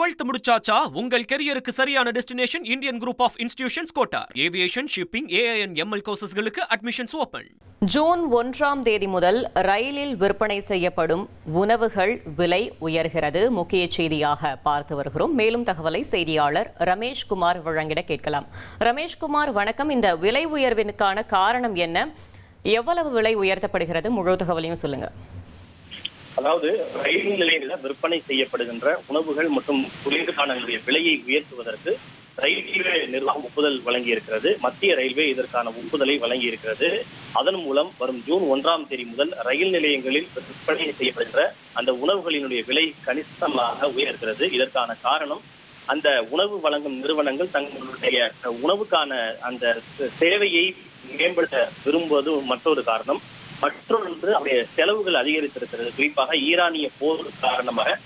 12th முடிச்சாச்சா? உங்கள் கெரியருக்கு சரியான destination Indian group of institutions கோட்டா. ஏவியேஷன், ஷிப்பிங், AIN ML கோர்சஸ்களுக்கு அட்மிஷன்ஸ் ஓபன். ஜூன் 1ஆம் தேதி முதல் ரயிலில் விற்பனை செய்யப்படும் உணவுகள் விலை உயர்கிறது. முக்கிய செய்தியாக பார்த்து வருகிறோம். மேலும் தகவலை செய்தியாளர் ரமேஷ்குமார் வழங்கிட கேட்கலாம். ரமேஷ்குமார், வணக்கம். இந்த விலை உயர்விற்கான காரணம் என்ன? எவ்வளவு விலை உயர்த்தப்படுகிறது? முழு தகவலையும் சொல்லுங்க. அதாவது ரயில் நிலையங்களில் விற்பனை செய்யப்படுகின்ற உணவுகள் மற்றும் குளிர்பானங்களுடைய விலையை உயர்த்துவதற்கு ரயில்வே நிர்வாகம் ஒப்புதல் வழங்கி இருக்கிறது. மத்திய ரயில்வே இதற்கான ஒப்புதலை வழங்கி இருக்கிறது. அதன் மூலம் வரும் ஜூன் 1ஆம் தேதி முதல் ரயில் நிலையங்களில் விற்பனை செய்யப்படுகின்ற அந்த உணவுகளினுடைய விலை கணிசமாக உயர்கிறது. இதற்கான காரணம், அந்த உணவு வழங்கும் நிறுவனங்கள் தங்களுடைய உணவுக்கான அந்த சேவையை மேம்படுத்த விரும்புவது மற்றொரு காரணம். மற்றொன்று அவருடைய செலவுகள் அதிகரித்திருக்கிறது. குறிப்பாக ஈரானிய போர் காரணமாக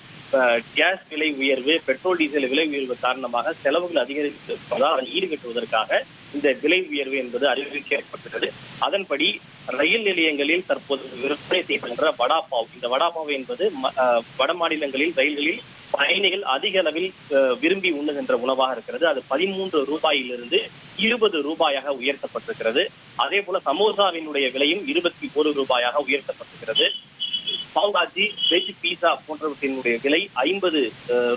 கேஸ் விலை உயர்வு, பெட்ரோல் டீசல் விலை உயர்வு காரணமாக செலவுகள் அதிகரித்திருப்பதால் அதை ஈடுகட்டுவதற்காக இந்த விலை உயர்வு என்பது அறிவிக்கப்பட்டது. அதன்படி ரயில் நிலையங்களில் தற்போது விற்பனை செய்யப்படுகின்ற வடாபாவ், இந்த வடாபாவ் என்பது வட மாநிலங்களில் ரயில்களில் பயணிகள் அதிக அளவில் விரும்பி உண்ணுகின்ற உணவாக இருக்கிறது. அது 13 ரூபாயிலிருந்து 20 ரூபாயாக உயர்த்தப்பட்டிருக்கிறது. அதே போல சமோசாவினுடைய விலையும் 21 ரூபாயாக உயர்த்தப்பட்டிருக்கிறது. பாவ்பாஜி, வெஜ் பீஸா போன்றவற்றினுடைய விலை 50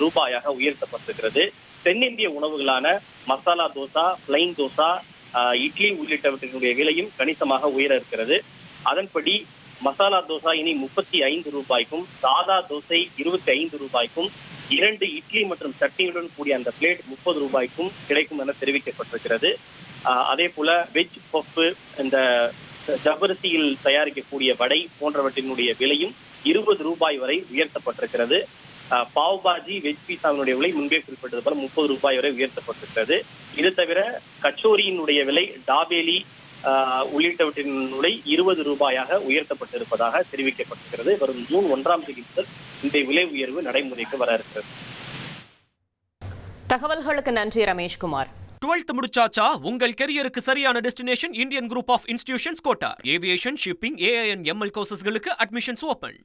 ரூபாயாக உயர்த்தப்பட்டிருக்கிறது. தென்னிந்திய உணவுகளான மசாலா தோசா, பிளைன் தோசா, இட்லி உள்ளிட்டவற்றினுடைய விலையும் கணிசமாக உயர இருக்கிறது. அதன்படி மசாலா தோசா இனி 35 ரூபாய்க்கும், சாதா தோசை 25 ரூபாய்க்கும், 2 இட்லி மற்றும் சட்னியுடன் கூடிய அந்த பிளேட் 30 ரூபாய்க்கும் கிடைக்கும் என தெரிவிக்கப்பட்டிருக்கிறது. அதே போல வெஜ் பஃப், இந்த ஜவ்வரிசியில் தயாரிக்கக்கூடிய வடை போன்றவற்றினுடைய விலையும் 20 ரூபாய் வரை உயர்த்தப்பட்டிருக்கிறது. பாவ்பாஜி, வெஜ் பீஸாவினுடைய விலை முன்பே குறிப்பிட்டது போல 30 ரூபாய் வரை உயர்த்தப்பட்டிருக்கிறது. இது தவிர கச்சோரியினுடைய விலை, டாபேலி உள்ளிட்டவற்றின் விலை 20 ரூபாயாக உயர்த்தப்பட்டிருப்பதாக தெரிவிக்கப்பட்டிருக்கிறது. வரும் ஜூன் 1ஆம் தேதி முதல் இந்த விலை உயர்வு நடைமுறைக்கு வர இருக்கிறது. தகவல்களுக்கு நன்றி ரமேஷ்குமார். 12th முடிச்சாச்சா? உங்கள் கெரியருக்கு சரியான destination Indian group of institutions கோட்டா. ஏவியேஷன், ஷிப்பிங், AIN ML கோர்சஸ்களுக்கு அட்மிஷன்ஸ் ஓபன்.